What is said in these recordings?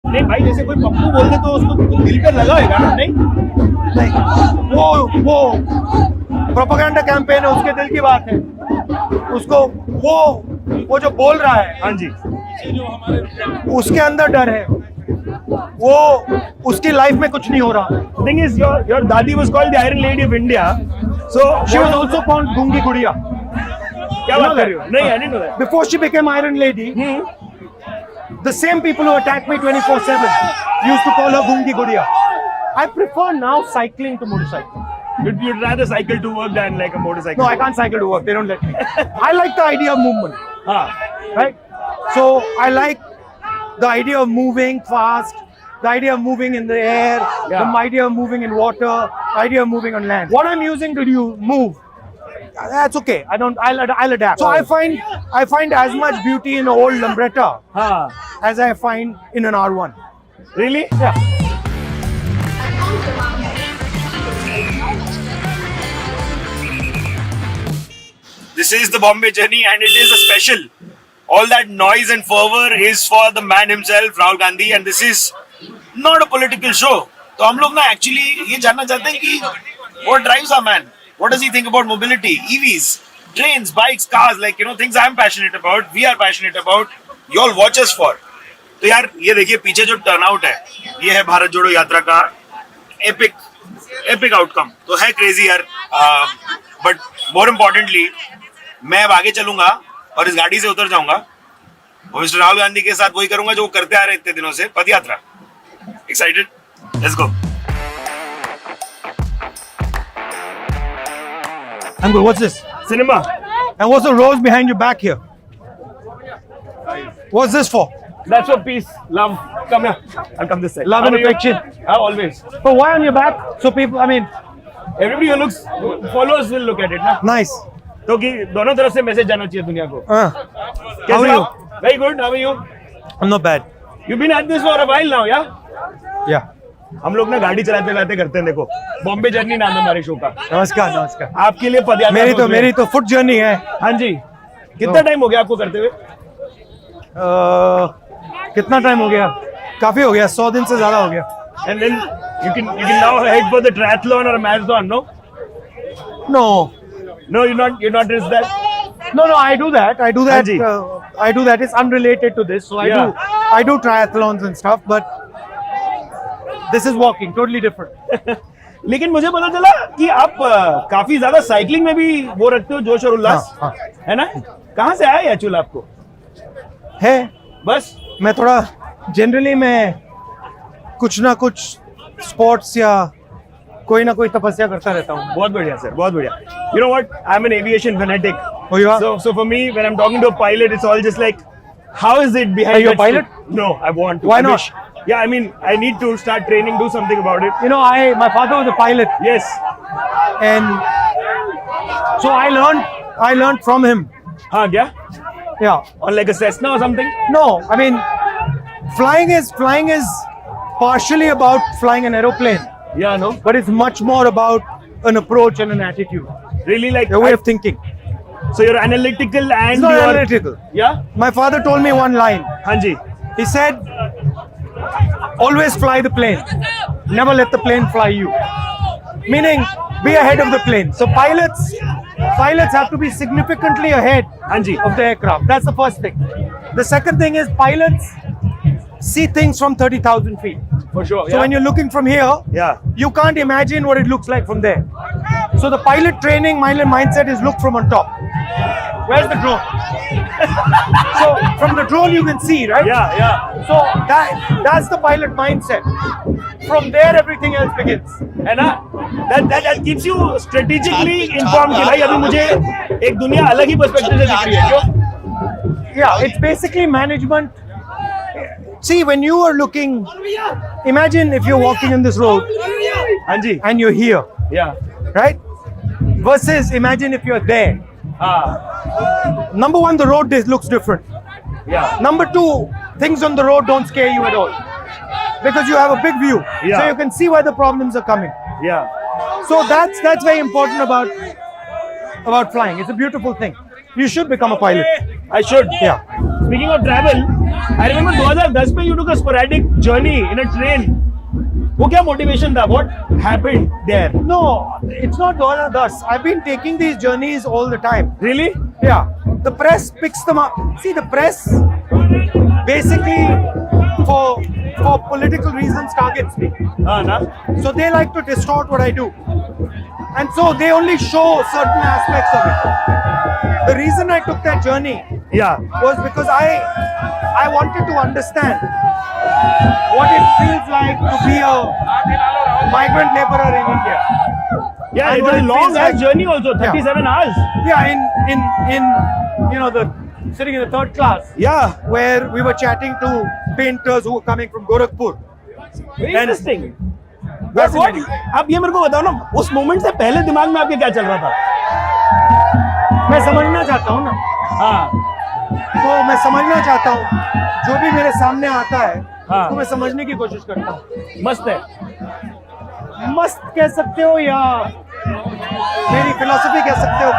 नहीं भाई, जैसे कोई पप्पू बोल दे तो उसको दिल पे लगा होगा ना? नहीं, वो प्रोपेगेंडा कैंपेन है, उसके दिल की बात है। उसको वो जो बोल रहा है, हाँ जी, उसके अंदर डर है। वो उसकी लाइफ में कुछ नहीं हो रहा। थिंग इज योर दादी was called the iron lady of India, so she was also called गूंगी गुड़िया। क्या बात कर रहे हो? नहीं, I didn't know that. Before she became Iron Lady, the same people who attack me 24/7 used to call her Gungi Gudiya. I prefer now cycling to motorcycle. You'd rather cycle to work than like a motorcycle? No, I can't cycle to work. They don't let me. I like the idea of movement, हाँ, right? So I like the idea of moving fast, the idea of moving in the air, the idea of moving in water, the idea of moving on land. What I'm using to move, that's okay. I'll adapt. So I find as much beauty in an old Lambretta हाँ, as I find in an R1. really? Yeah. This is the Bombay journey and it is a special. All that noise and fervor is for the man himself, Rahul Gandhi, and this is not a political show. तो हम लोग ना actually ये जानना चाहते हैं कि what drives our man? What does he think about mobility, EVs, trains, bikes, cars, like things I'm passionate about, we are passionate about, you all watch us for. तो यार ये देखिए पीछे जो टर्नआउट है, ये है भारत जोड़ो यात्रा का एपिक आउटकम। तो है क्रेजी यार, बट मोर इम्पोर्टेंटली मैं अब आगे चलूंगा और इस गाड़ी से उतर जाऊंगा और मिस्टर राहुल गांधी के साथ वही करूंगा जो वो करते आ रहे इतने दिनों से, पद यात्रा। Excited? Let's go. Uncle, what's this? Cinema. And what's the rose behind your back here? What's this for? That's for peace, love. Come here. I'll come this side. Love and How are you? affection. Always. But why on your back? So people, I mean, Everybody who looks, followers will look at it, ना? nice. तो कि दोनों तरफ से message जाना चाहिए दुनिया को। How are you? Very good. How are you? I'm not bad. You've been at this for a while now, yeah? Yeah. हम लोग ना गाड़ी चलाते चलाते करते हैं, देखो बॉम्बे जर्नी नाम है हमारे शो का। नमस्कार, नमस्कार। आपके लिए पदयात्रा मेरी तो फुट जर्नी है। हाँ जी। कितना टाइम हो गया आपको करते हुए? कितना टाइम हो गया? काफी हो गया, 100 दिन से ज्यादा हो गया। And then you can now head for the triathlon or a marathon, no? No, You're not risk that. no, I do that. I do that. Ji. I do that. It's unrelated to this. So Yeah. I do triathlons and stuff, but this is walking, totally different. लेकिन मुझे पता चला कि आप काफी ज्यादा cycling में भी वो रखते हो, जोश और उल्लास, हाँ, है ना? कहाँ से आया एक्चुअल आपको? है, बस मैं थोड़ा जनरली मैं कुछ ना कुछ स्पोर्ट्स या कोई ना कोई तपस्या करता रहता हूँ। बहुत बढ़िया सर, बहुत बढ़िया। You know what? I'm an aviation fanatic. Oh, you are? So for me, when I'm talking to a pilot, it's all just like, how is it behind? Are you a that pilot? stick? No, I want to. Why I not? wish. Yeah, I mean, I need to start training, do something about it. My father was a pilot, Yes. and so I learned from him. हाँ क्या? Yeah. On like a Cessna or something? No, I mean, flying is partially about flying an aeroplane, Yeah, no. but it's much more about an approach and an attitude, Really, like a way of thinking. so you're analytical and It's not you're analytical. Yeah. My father told me one line. हाँ जी. He said, always fly the plane, never let the plane fly you. Meaning, be ahead of the plane. So pilots have to be significantly ahead हाँ जी. of the aircraft. That's the first thing. The second thing is pilots see things from 30,000 feet. For sure. So when you're looking from here, Yeah. you can't imagine what it looks like from there. So the pilot training mindset is look from on top. Where's the drone? So from the drone you can see, right? Yeah. So that's the pilot mindset. From there everything else begins. है ना? That keeps you strategically informed कि भाई अभी मुझे एक दुनिया अलग ही perspective से दिख रही है, क्यों? Yeah, it's basically management. See, when you are looking, imagine if you're walking in this road हाँ जी. and you're here, Yeah. right? Versus imagine if you're there. हाँ. Number one, the road looks different. Yeah. Number two, things on the road don't scare you at all because you have a big view, Yeah. so you can see where the problems are coming. Yeah. So that's very important about flying. It's a beautiful thing. You should become a pilot. I should. Yeah. Speaking of travel, I remember 2010 में you took a sporadic journey in a train. वो क्या motivation था? What happened there? No, it's not 2010. I've been taking these journeys all the time. Really? Yeah. The press picks them up. See, the press basically for political reasons targets me. हाँ ना? So they like to distort what I do. And so they only show certain aspects of it. The reason I took that journey Yeah. was because I wanted to understand what it feels like to be a migrant laborer in India. Yeah, And it what was a it long feels ass like- journey also, 37 hours. Yeah, in you know, the sitting in the third class Yeah. where we were chatting to painters who were coming from Gorakhpur. Very interesting. What, Fascinating. आप ये मेरे को बताओ ना, उस moment से पहले दिमाग में आपके क्या चल रहा था? मैं समझना चाहता हूँ ना, हाँ. तो मैं समझना चाहता हूँ जो भी मेरे सामने आता है हाँ. उसको मैं समझने की कोशिश करता हूँ. मस्त है. मस्त कह सकते हो या मेरी फिलोसफी कह सकते हो.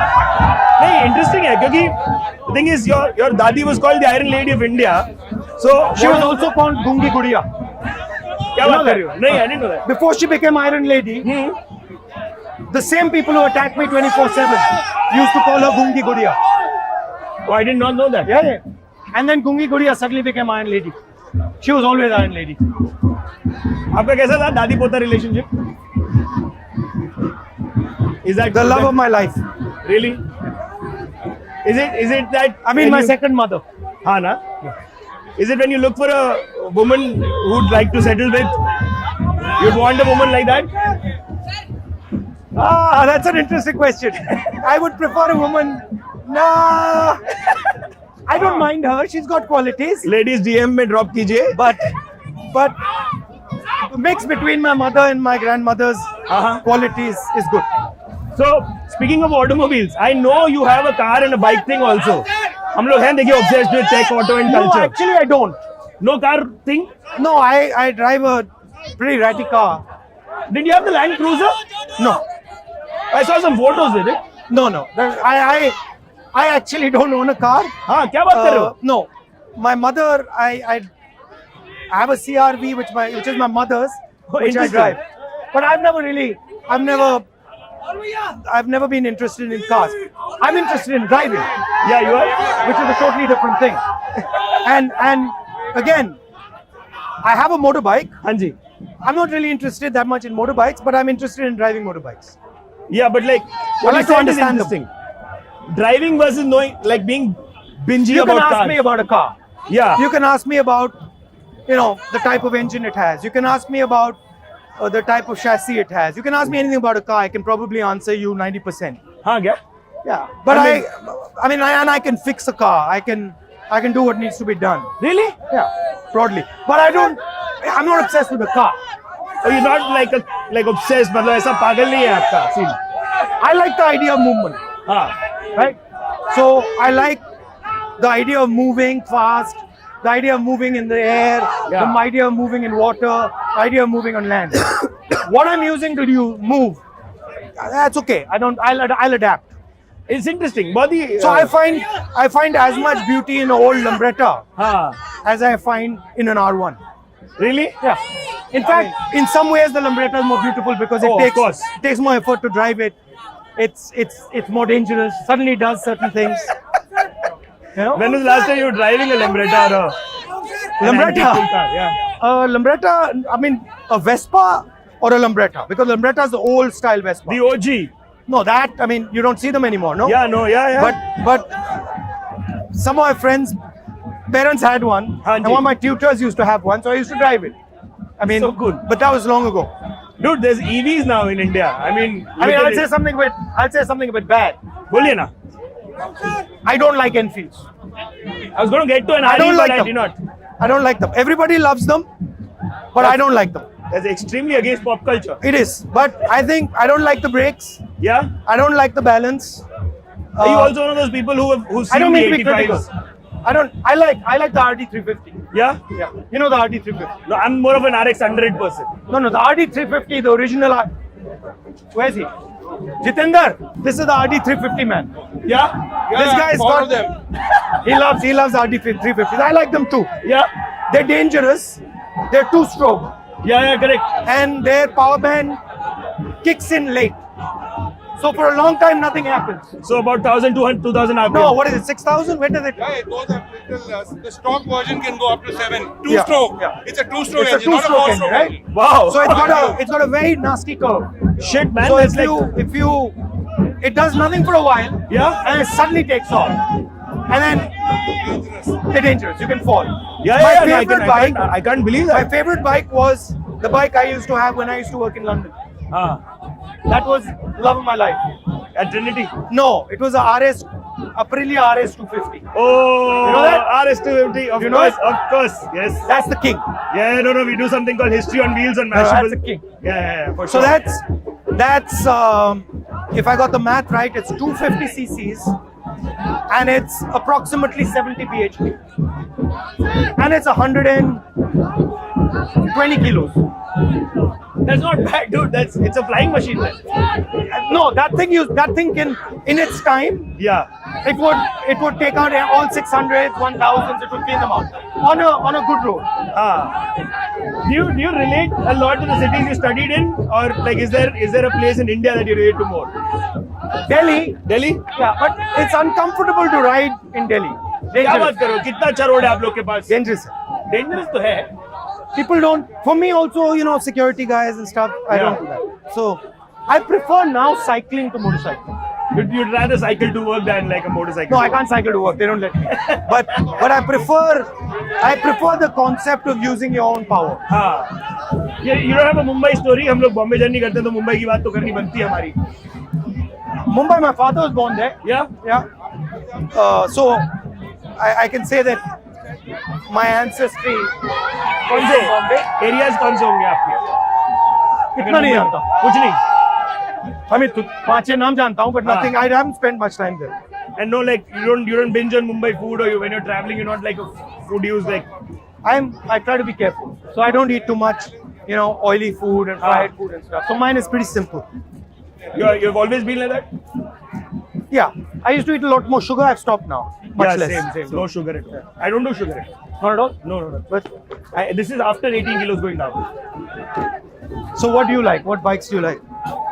नहीं, इंटरेस्टिंग है क्योंकि थिंग इज योर दादी was called the iron lady of India. So She was also called Gungi Gudiya. क्या बात कर रहे हो? नहीं, I didn't know that. Before she became Iron Lady, the same people who attack me 24/7 used to call her Gungi Gudiya. Oh, I did not know that. Yeah, yeah. And then Gungi Gudiya suddenly became Iron Lady. She was always Iron Lady. आपका कैसा था दादी पोता relationship? Is that The love of my life. really? Is it that I mean, when my you- second mother. हाँ ना? Is it when you look for a woman who'd like to settle with, you'd want a woman like that? Ah, that's an interesting question. I would prefer a woman. Nah, I don't mind her. She's got qualities, Ladies DM में drop कीजिए. but the mix between my mother and my grandmother's Uh-huh. qualities is good. So speaking of automobiles, I know you have a car and a bike thing also. हम लोग हैं देखिए obsessed with tech, auto and No, culture. actually, I don't. No car thing? No, I drive a pretty ratty car. Did you have the Land Cruiser? No, I saw some photos with it. no. I actually don't own a car. हाँ, क्या बात कर रहे हो? No, my mother. I have a CRV which is my mother's, Oh, which I interesting. drive. But I've never been interested in cars. I'm interested in driving, Yeah, you are. which is a totally different thing. And again, I have a motorbike. हाँ जी. I'm not really interested that much in motorbikes, but I'm interested in driving motorbikes. Yeah, but like, what like you to said is understand them. interesting. Driving versus knowing, like being bingy You can about ask cars. me about a car. Yeah. You can ask me about, the type of engine it has. You can ask me about the type of chassis it has. You can ask me anything about a car. I can probably answer you 90%. हाँ क्या? Yeah, but I mean- I can fix a car. I can do what needs to be done. Really? Yeah, broadly. But I'm not obsessed with the car. Oh, you're not like obsessed. मतलब ऐसा पागल नहीं है आपका scene. I like the idea of movement, हाँ. right? So I like the idea of moving fast, the idea of moving in the air, Yeah. the idea of moving in water, the idea of moving on land. What I'm using to move, that's okay. I'll adapt. It's interesting. बहुत ही. So I find as much beauty in an old Lambretta हाँ. as I find in an R1. Really? Yeah. In fact, in some ways, the Lambretta is more beautiful because Oh, of course. it takes more effort to drive it. It's more dangerous. Suddenly does certain things. You know? When was the last time you were driving a Lambretta or an Lambretta? antique car? Yeah. Lambretta, I mean, a Vespa or a Lambretta? Because Lambretta is the old style Vespa. The OG. No, that, I mean, you don't see them anymore, no? Yeah, no, yeah. But some of my friends' parents had one, Haan and ji. one of my tutors used to have one, so I used to drive it. I mean, So cool. But that was long ago. Dude, there's EVs now in India. I mean, I'll say something a bit bad. बोलिए ना. I don't like Enfields. I was going to get to an I RE, don't but like I them. did not. I don't like them. Everybody loves them, but I don't like them. That's extremely against pop culture. It is, but I think I don't like the brakes. Yeah. I don't like the balance. Are you also one of those people who've I seen don't the mean to be critical. 85s? I like the RD350. Yeah. Yeah, you know the RD350. No, I'm more of an RX 100 person. No, the RD350, the original. Where's he? Jitendra, this is the RD350 man. Yeah. This guy's got them. He loves RD350s. I like them too. Yeah. They're dangerous. They're two-stroke, Yeah, correct. and their power band kicks in late. So for a long time, nothing happens. So about 1,200, 2,000 RPM. No, what is it? 6,000? Where does it? Yeah, it goes up little, the stock version can go up to 7. Yeah, Two-stroke. yeah. It's a two-stroke It's a engine, not a two-stroke four-stroke engine, right? engine. Wow. So it's got a very nasty curve. Shit, man. So that's if you, it does nothing for a while, Yeah. and it suddenly takes off, and then they're dangerous. You can fall. Yeah, My yeah, no, favorite bike. I can't believe My that. favorite bike was the bike I used to have when I used to work in London. That was love of my life. At Trinity. No, it was a Aprilia RS 250. Oh, You know that? RS250. Of You know course, it? of course. Yes. That's the king. Yeah, no, we do something called History on Wheels on That's Mashable. the king. Yeah, for So sure. that's if I got the math right, it's 250 cc's and it's approximately 70 bhp and it's 120 kilos. That's not bad, dude. It's a flying machine then. No, that thing can in its time Yeah. it would take out all 600s, 1000s. It would clean them out on a good road. Do you relate a lot to the cities you studied in, or like is there a place in India that you relate to more? Delhi, Delhi? yeah, but it's uncomfortable to ride in Delhi. क्या बात Dangerous. करो? कितना अच्छा road है आप लोग के पास? Dangerous. Dangerous तो है. People don't, for me also, security guys and stuff, I Yeah. don't do that. So I prefer now cycling to motorcycle. You'd rather cycle to work than like a motorcycle. No, I can't cycle to work, they don't let me. But I prefer the concept of using your own power. हाँ. You don't have a Mumbai story. हम लोग Bombay journey करते हैं तो मुंबई की बात तो करनी बनती है हमारी. Mumbai, my father was born there. Yeah. Yeah. So I can say that my ancestry कौन से Bombay. एरियाज कौन से होंगे आपके? इतना नहीं जानता. कुछ नहीं. I mean, 5-6 नाम जानता हूँ, but हाँ. nothing. I haven't spent much time there. And no, like you don't binge on Mumbai food, or when you're traveling, you're not like a food use like. I try to be careful, so I don't eat too much, oily food and fried food and stuff. So mine is pretty simple. You've always been like that. Yeah, I used to eat a lot more sugar. I've stopped now. Much Yeah, less. same. No sugar at all. I don't do sugar at all. Not at all. No. But This is after 18 kilos going down. so, what do you like? What bikes do you like?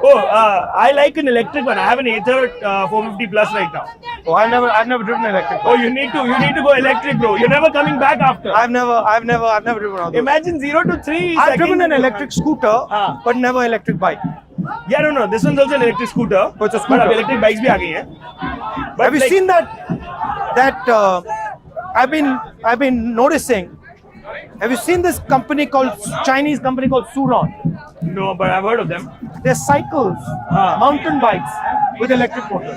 Oh, I like an electric one. I have an Ather 450 plus right now. Oh, I've never driven an electric. Oh, you need to go electric, bro. You're never coming back after. I've never driven one of those. Imagine 0 to 3. I've driven seconds. an electric scooter, Ah. but never electric bike. Yeah, no. This one's also an electric scooter. Oh, it's a scooter. But अब electric bikes भी आ गई हैं. But Have you like- seen that? I've been noticing. Have you seen this Chinese company called Suron? No, but I've heard of them. They're cycles, Ah. mountain bikes with electric motors.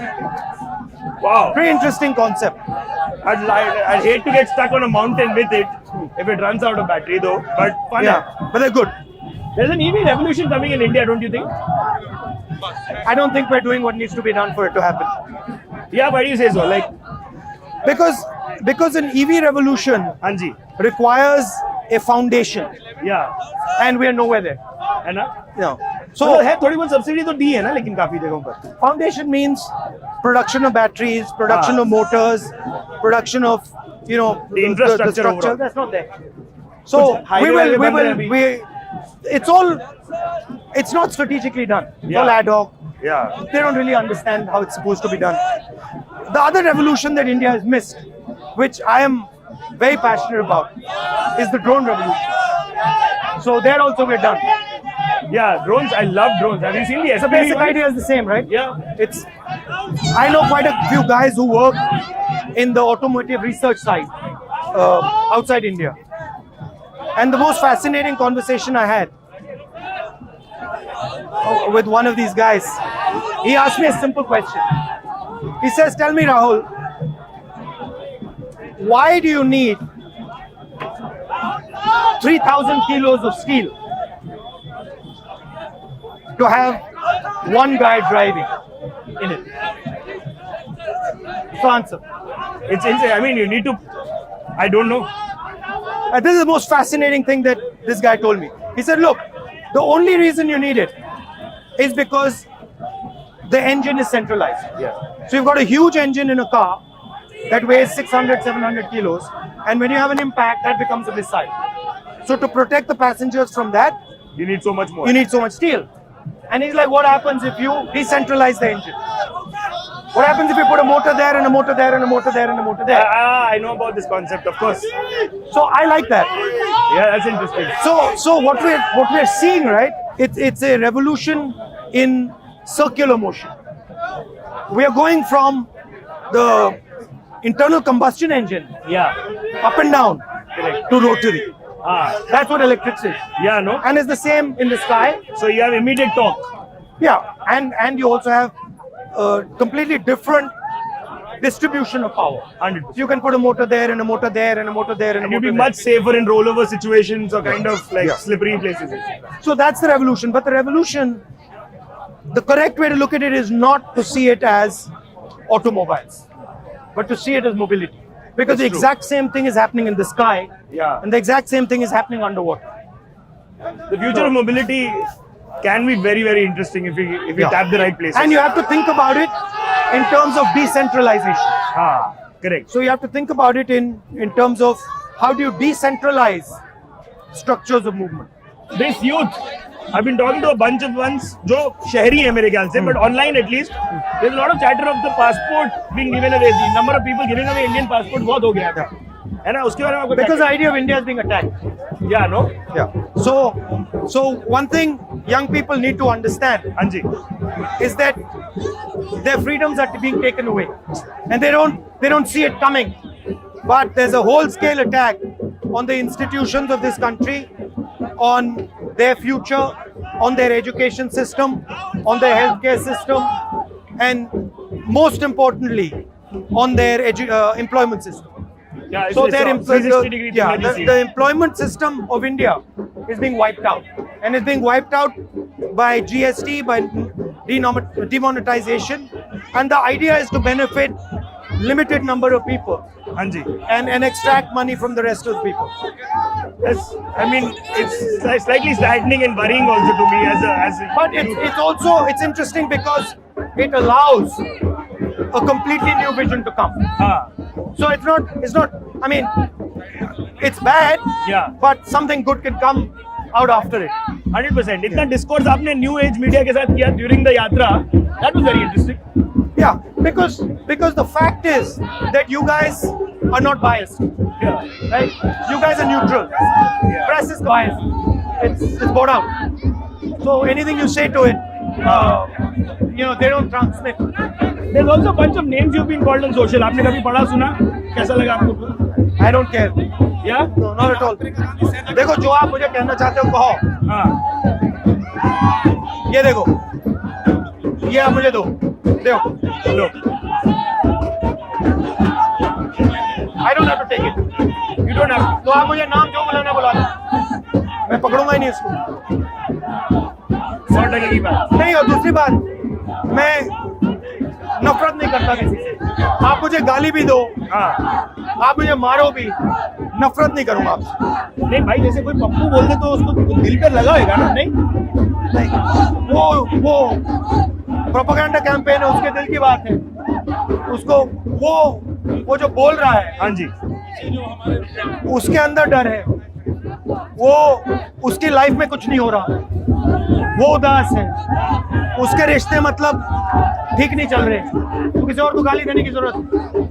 Wow. Very interesting concept. I'd hate to get stuck on a mountain with it if it runs out of battery though. But fun. Yeah, but they're good. There's an EV revolution coming in India, don't you think? I don't think we're doing what needs to be done for it to happen. Yeah, why do you say so? Like, Because an EV revolution Anji. requires a foundation, Yeah. and we are nowhere there. है ना? No. So So है थोड़ी बहुत subsidy तो दी है ना लेकिन काफी जगहों पर. foundation means production of batteries, production Ah. of motors, production of The infrastructure structure. overall. That's not there. So highway बन रहे हैं अभी. it's not strategically done. It's Yeah. all ad hoc. Yeah. They don't really understand how it's supposed to be done. The other revolution that India has missed, which I am very passionate about, is the drone revolution. So there also we're done. Yeah, drones. I love drones. Have you seen the The SPV basic one? idea is the same, right? Yeah. I know quite a few guys who work in the automotive research side outside India. And the most fascinating conversation I had with one of these guys, he asked me a simple question. He says, "Tell me, Rahul, why do you need 3,000 kilos of steel to have one guy driving in it?" So answer. It's insane. I mean, you need to. I don't know. This is the most fascinating thing that this guy told me. He said, "Look, the only reason you need it is because the engine is centralized. Yeah. So you've got a huge engine in a car that weighs 600, 700 kilos, and when you have an impact, that becomes a missile. So to protect the passengers from that, You need so much more. you need so much steel. And he's like, what happens if you decentralize the engine? What happens if you put a motor there and a motor there and a motor there and a motor there? I know about this concept, of course. So I like that. Yeah, that's interesting. So what we're seeing, right? It's a revolution in circular motion. We are going from the internal combustion engine Yeah. up and down Correct. to rotary. That's what electrics is. Yeah, no? And it's the same in the sky. So you have immediate torque. Yeah, and you also have a completely different distribution of power. 100%. You can put a motor there and a motor there and a motor there and a And you'll motor be there. much safer in rollover situations or kind of like Yeah. slippery places. So that's the revolution. But the revolution, the correct way to look at it is not to see it as automobiles, but to see it as mobility. Because the That's true. exact same thing is happening in the sky, Yeah. and the exact same thing is happening underwater. The future of mobility can be very, very interesting if we Yeah. tap the right places. And you have to think about it in terms of decentralization. Correct. So you have to think about it in terms of how do you decentralize structures of movement. This youth, I've been talking to a bunch of ones जो शहरी है मेरे ख्याल से, but online at least, there's a lot of chatter of the passport being given away. The number of people giving away Indian passport बहुत हो गया है ना? उसके बारे में आपको Because the idea of India is being attacked. yeah, no? Yeah. So one thing young people need to understand हाँ जी. is that their freedoms are being taken away, and they don't see it coming. But there's a whole-scale attack on the institutions of this country, on their future, on their education system, on their healthcare system, and most importantly, on their employment system. Yeah, So it's their a 360-degree thing that you see. the employment system of India is being wiped out, and it's being wiped out by GST, by demonetization, and the idea is to benefit limited number of people हाँ जी. and extract money from the rest of the people. That's, I mean, it's slightly saddening and worrying also to me as a But it's also interesting because it allows a completely new vision to come. So it's not. I mean, it's bad. Yeah. But something good can come out after it. 100%. इतना discourse आपने new age media के साथ किया during the yatra, that was very interesting. Yeah, because the fact is that you guys are not biased, Yeah. right? You guys are neutral. Press is biased. It's bought out. So anything you say to it, they don't transmit. There's also a bunch of names you've been called on social. आपने कभी पढ़ा सुना? कैसा लगा आपको? I don't care. Yeah? No, not at all. देखो जो आप मुझे कहना चाहते हो कहो. हाँ. ये देखो. ये आप मुझे दो. देखो. Look. I don't have to take it. You don't have to. तो आप मुझे नाम जो बुलाना बुला लो. मैं पकड़ूंगा ही नहीं इसको. 100% की बात. नहीं, और दूसरी बात, मैं नफरत नहीं करता किसी से. आप मुझे गाली भी दो, हाँ. आप मुझे मारो भी, नफरत नहीं करूंगा आपसे. नहीं भाई, जैसे कोई पप्पू बोल दे तो उसको दिल पे लगा होगा ना? नहीं? नहीं, वो प्रोपेगेंडा कैंपेन है, उसके दिल की बात है. उसको वो जो बोल रहा है, हाँ जी. उसके अंदर डर है. वो उसकी लाइफ में कुछ नहीं हो रहा, वो उदास है, उसके रिश्ते मतलब ठीक नहीं चल रहे, तो किसी और को गाली देने की जरूरत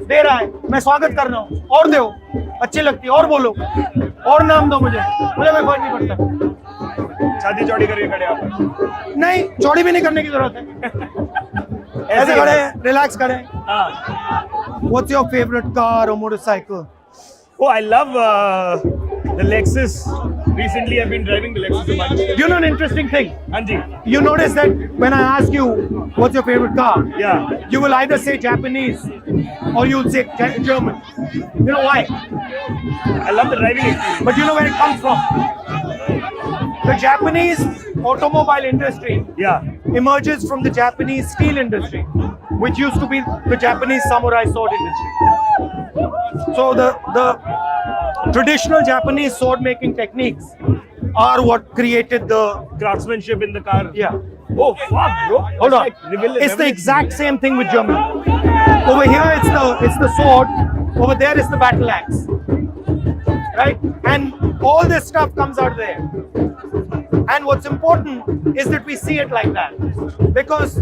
दे रहा है. मैं स्वागत कर रहा हूँ, और दो, अच्छी लगती है, और बोलो, और नाम दो मुझे कोई फर्क नहीं पड़ता. छाती चौड़ी करके खड़े आप. नहीं, चौड़ी भी नहीं करने की जरूरत है. ऐसे खड़े हैं, रिलैक्स खड़े हैं. हाँ. What's your favorite car or motorcycle? Oh, I love the Lexus. Recently, I've been driving the Lexus a bunch. You know an interesting thing? हाँ जी. You notice that when I ask you what's your favorite car, Yeah. you will either say Japanese or you'll say German. You know why? I love the driving experience. But you know where it comes from? The Japanese automobile industry Yeah. emerges from the Japanese steel industry, which used to be the Japanese samurai sword industry. So the traditional Japanese sword making techniques are what created the Craftsmanship in the car. yeah. Oh fuck, bro. Hold That's on. like It's the exact same thing with Germany. Over here, it's the sword. Over there is the battle axe. Right? And all this stuff comes out there. And what's important is that we see it like that, because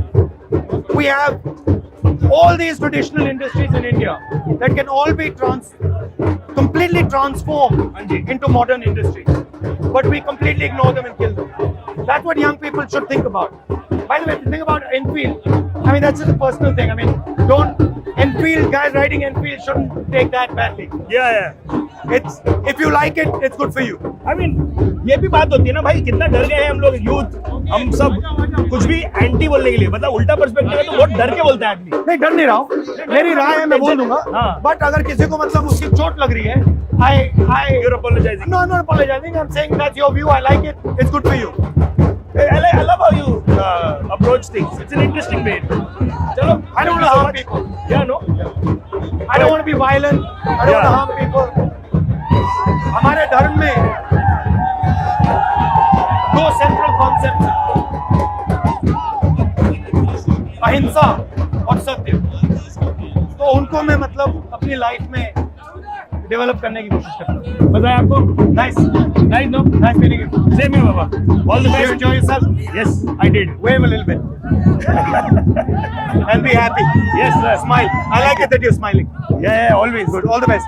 we have all these traditional industries in India that can all be completely transformed into modern industries, but we completely ignore them and kill them. That's what young people should think about. By the way, if you think about Enfield, I mean, that's just a personal thing. I mean, guys riding Enfield shouldn't take that badly. Yeah. It's, if you like it, it's good for you. I mean, ये भी बात होती है ना भाई, कितना डर गए हैं हम लोग यूथ, हम सब कुछ भी एंटी बोलने के लिए, मतलब उल्टा पर्सपेक्टिव है तो बहुत डर के बोलता है आदमी. नहीं, डर नहीं रहा हूँ, मेरी राय है, मैं बोल दूंगा. हाँ. बट अगर किसी को मतलब उसकी चोट लग रही है, You're apologizing. No, I'm not apologizing. I'm saying that's your view. I like it. It's good for you. I love how you approach things. It's an interesting way. Chalo, I don't want to harm people. Yeah, no. I don't want to be violent. I don't want to harm people. हमारे धर्म में दो central concept हैं, अहिंसा और सत्य. तो उनको मैं मतलब अपनी लाइफ में डेवलप करने की कोशिश करता हूँ. बताया आपको? Nice, Nice, no? nice meeting you. Same here, Baba. All the You best. enjoy yourself. Yes, I did. Wave a little bit and be happy. Yes, sir. Smile. I like it that you're smiling. Yeah, always. Good. All the best.